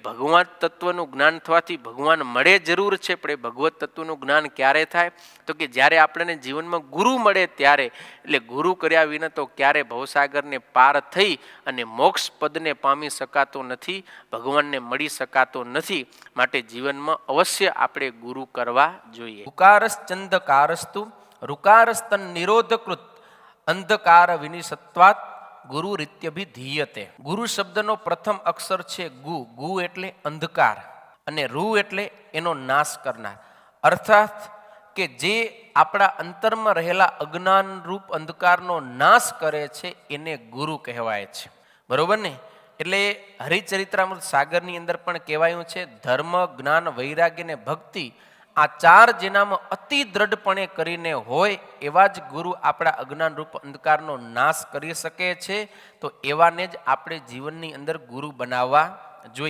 ભગવાન તત્વનું જ્ઞાન થવાથી ભગવાન મળે જરૂર છે, પણ એ ભગવત તત્વનું જ્ઞાન ક્યારે થાય તો કે જ્યારે આપણને જીવનમાં ગુરુ મળે ત્યારે. એટલે ગુરુ કર્યા વિના તો ક્યારે ભવસાગરને પાર થઈ અને મોક્ષ પદને પામી શકાતો નથી, ભગવાનને મળી શકાતો નથી. માટે જીવનમાં અવશ્ય આપણે ગુરુ કરવા જોઈએ. ઉકારસ ચંદકારસ્તુ રુકારસ્તન નિરોધકૃત અંધકાર વિનિસત્વાત ગુરુ રીત્યભિધીયતે. ગુરુ શબ્દનો પ્રથમ અક્ષર છે ગુ. ગુ એટલે અંધકાર અને રૂ એટલે એનો નાશ કરનાર. અર્થાત કે જે આપણા અંતરમાં રહેલા અજ્ઞાન રૂપ અંધકારનો નાશ કરે છે એને ગુરુ કહેવાય છે. બરોબર ને? એટલે હરિચરિત્રામૃત સાગરની અંદર પણ કહેવાયું છે ધર્મ, જ્ઞાન, વૈરાગ્ય ને ભક્તિ, આ ચાર જેનામાં અતિ દ્રઢપણે કરીને હોય એવા જ ગુરુ આપણા અજ્ઞાન રૂપ અંધકારનો નાશ કરી શકે છે. તો એવાને જ આપણે જીવનની અંદર ગુરુ બનાવવા જોઈએ.